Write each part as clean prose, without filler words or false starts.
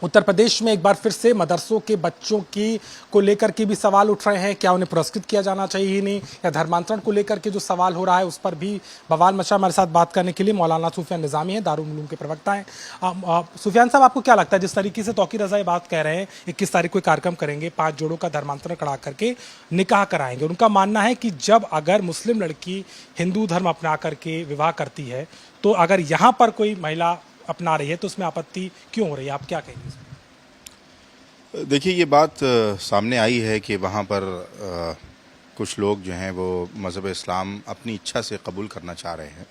उत्तर प्रदेश में एक बार फिर से मदरसों के बच्चों की को लेकर के भी सवाल उठ रहे हैं। क्या उन्हें पुरस्कृत किया जाना चाहिए ही नहीं, या धर्मांतरण को लेकर के जो सवाल हो रहा है उस पर भी बवाल मचा। हमारे साथ बात करने के लिए मौलाना सुफियान निज़ामी हैं, दारुल उलूम के प्रवक्ता हैं। सुफियान साहब, आपको क्या लगता है, जिस तरीके से तौकीर रज़ा ये बात कह रहे हैं 21 तारीख को कार्यक्रम करेंगे, 5 जोड़ों का धर्मांतरण करा करके निकाह कराएंगे, उनका मानना है कि जब अगर मुस्लिम लड़की हिंदू धर्म अपना करके विवाह करती है तो अगर यहाँ पर कोई महिला अपना रही है तो उसमें आपत्ति क्यों हो रही है, आप क्या कहेंगे? देखिए, ये बात सामने आई है कि वहाँ पर कुछ लोग जो हैं वो मज़हब इस्लाम अपनी इच्छा से कबूल करना चाह रहे हैं।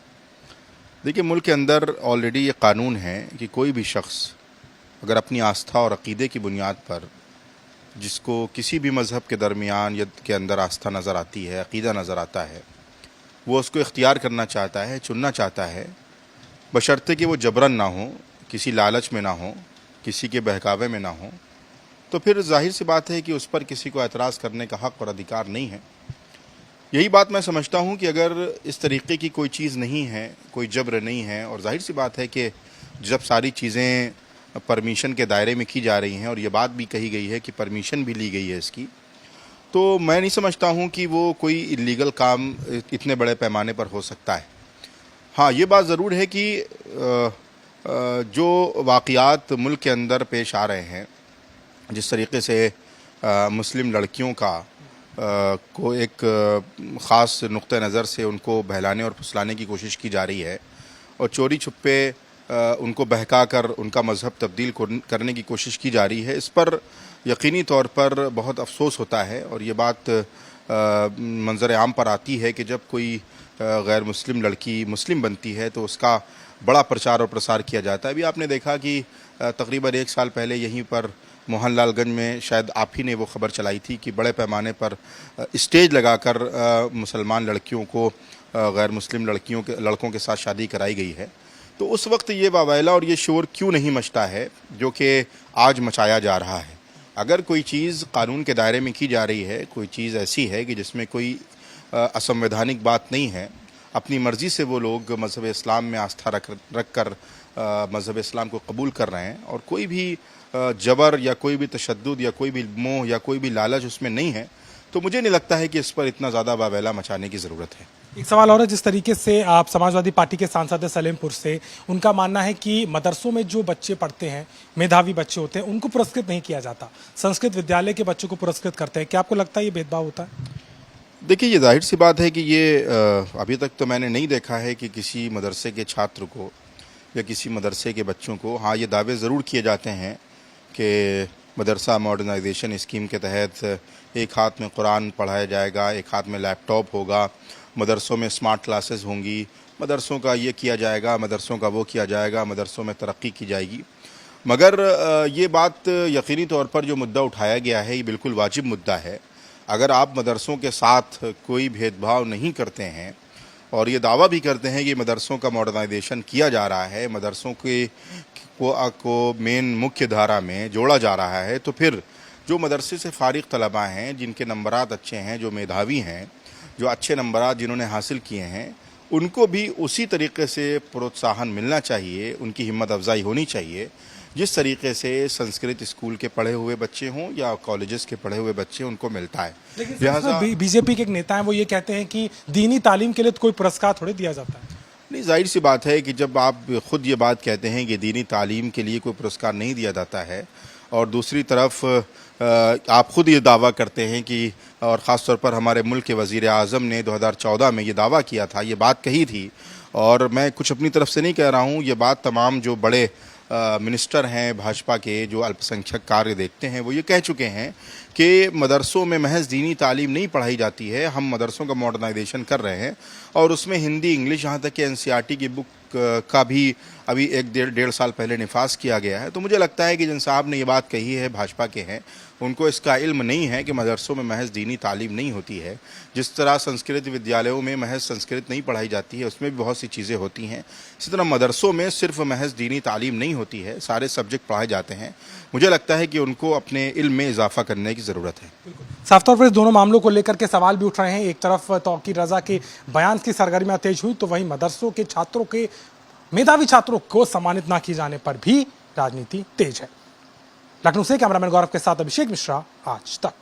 देखिए, मुल्क के अंदर ऑलरेडी ये कानून है कि कोई भी शख्स अगर अपनी आस्था और अक़ीदे की बुनियाद पर, जिसको किसी भी मज़हब के दरमियान या के अंदर आस्था नज़र आती है, अक़ीदा नज़र आता है, वो उसको इख्तियार करना चाहता है, चुनना चाहता है, बशर्ते कि वो जबरन ना हो, किसी लालच में ना हो, किसी के बहकावे में ना हो, तो फिर जाहिर सी बात है कि उस पर किसी को एतराज़ करने का हक़ और अधिकार नहीं है। यही बात मैं समझता हूँ कि अगर इस तरीक़े की कोई चीज़ नहीं है, कोई जबर नहीं है, और जाहिर सी बात है कि जब सारी चीज़ें परमिशन के दायरे में की जा रही हैं और ये बात भी कही गई है कि परमिशन भी ली गई है इसकी, तो मैं नहीं समझता हूँ कि वो कोई इल्लीगल काम इतने बड़े पैमाने पर हो सकता है। हाँ, ये बात ज़रूर है कि जो वाक़यात मुल्क के अंदर पेश आ रहे हैं, जिस तरीके से मुस्लिम लड़कियों का को एक ख़ास नुक्ते नज़र से उनको बहलाने और फुसलाने की कोशिश की जा रही है और चोरी छुपे उनको बहका कर उनका मज़हब तब्दील करने की कोशिश की जा रही है, इस पर यकीनी तौर पर बहुत अफसोस होता है। और ये बात मंज़र आम पर आती है कि जब कोई गैर मुस्लिम लड़की मुस्लिम बनती है तो उसका बड़ा प्रचार और प्रसार किया जाता है। अभी आपने देखा कि तकरीबन 1 साल पहले यहीं पर मोहनलालगंज में शायद आप ही ने वो ख़बर चलाई थी कि बड़े पैमाने पर स्टेज लगाकर मुसलमान लड़कियों को गैर मुस्लिम लड़कों के साथ शादी कराई गई है। तो उस वक्त ये वावैला और ये शोर क्यों नहीं मचता है जो कि आज मचाया जा रहा है। अगर कोई चीज़ कानून के दायरे में की जा रही है, कोई चीज़ ऐसी है कि जिसमें कोई असंवैधानिक बात नहीं है, अपनी मर्ज़ी से वो लोग मज़हब इस्लाम में आस्था रख कर मज़हब इस्लाम को कबूल कर रहे हैं और कोई भी जबर या कोई भी तशद्दुद या कोई भी मोह या कोई भी लालच उसमें नहीं है, तो मुझे नहीं लगता है कि इस पर इतना ज़्यादा वावैला मचाने की ज़रूरत है। एक सवाल और है, जिस तरीके से आप समाजवादी पार्टी के सांसद सलेमपुर से, उनका मानना है कि मदरसों में जो बच्चे पढ़ते हैं, मेधावी बच्चे होते हैं, उनको पुरस्कृत नहीं किया जाता, संस्कृत विद्यालय के बच्चों को पुरस्कृत करते हैं। क्या आपको लगता है ये भेदभाव होता है? देखिए, ये जाहिर सी बात है कि ये अभी तक तो मैंने नहीं देखा है कि किसी मदरसे के छात्र को या किसी मदरसे के बच्चों को, हाँ, ये दावे ज़रूर किए जाते हैं कि मदरसा मॉडर्नाइजेशन स्कीम के तहत एक हाथ में कुरान पढ़ाया जाएगा, एक हाथ में लैपटॉप होगा, मदरसों में स्मार्ट क्लासेस होंगी, मदरसों का ये किया जाएगा, मदरसों का वो किया जाएगा, मदरसों में तरक्की की जाएगी। मगर ये बात यकीनी तौर पर जो मुद्दा उठाया गया है ये बिल्कुल वाजिब मुद्दा है। अगर आप मदरसों के साथ कोई भेदभाव नहीं करते हैं और ये दावा भी करते हैं कि मदरसों का मॉडर्नाइजेशन किया जा रहा है, मदरसों को मेन मुख्य धारा में जोड़ा जा रहा है, तो फिर जो मदरसे से फारिग तलबा हैं, जिनके नंबरात अच्छे हैं, जो मेधावी हैं, जो अच्छे नंबरात जिन्होंने हासिल किए हैं, उनको भी उसी तरीके से प्रोत्साहन मिलना चाहिए, उनकी हिम्मत अफजाई होनी चाहिए जिस तरीके से संस्कृत स्कूल के पढ़े हुए बच्चे हों या कॉलेजेस के पढ़े हुए बच्चे उनको मिलता है। लिहाजा बीजेपी के एक नेता हैं, वो ये कहते हैं कि दीनी तालीम के लिए तो कोई पुरस्कार थोड़े दिया जाता है। नहीं, जाहिर सी बात है कि जब आप खुद ये बात कहते हैं कि दीनी तालीम के लिए कोई पुरस्कार नहीं दिया जाता है और दूसरी तरफ आप खुद ये दावा करते हैं कि, और ख़ास तौर पर हमारे मुल्क के वज़ीर आज़म ने 2014 में ये दावा किया था, ये बात कही थी, और मैं कुछ अपनी तरफ से नहीं कह रहा हूँ, ये बात तमाम जो बड़े मिनिस्टर हैं भाजपा के, जो अल्पसंख्यक कार्य देखते हैं, वो ये कह चुके हैं कि मदरसों में महज दीनी तालीम नहीं पढ़ाई जाती है, हम मदरसों का मॉडर्नाइजेशन कर रहे हैं और उसमें हिंदी, इंग्लिश, यहाँ तक कि एनसीईआरटी की बुक का भी अभी 1-1.5 साल पहले निफाज किया गया है। तो मुझे लगता है कि जिन साहब ने ये बात कही है, भाजपा के हैं, उनको इसका इल्म नहीं है कि मदरसों में महज दीनी तालीम नहीं होती है। जिस तरह संस्कृत विद्यालयों में महज संस्कृत नहीं पढ़ाई जाती है, उसमें भी बहुत सी चीज़ें होती हैं, इसी तरह मदरसों में सिर्फ महज दीनी तालीम नहीं होती है, सारे सब्जेक्ट पढ़ाए जाते हैं। मुझे लगता है कि उनको अपने इल्म में इजाफा करने की ज़रूरत है। साफ तौर पर इस दोनों मामलों को लेकर के सवाल भी उठ रहे हैं। एक तरफ तौकीर रज़ा के बयान की सरगर्मियां तेज हुई, तो वहीं मदरसों के छात्रों के, मेधावी छात्रों को सम्मानित ना किए जाने पर भी राजनीति तेज है। लखनऊ से कैमरामैन गौरव के साथ अभिषेक मिश्रा, आज तक।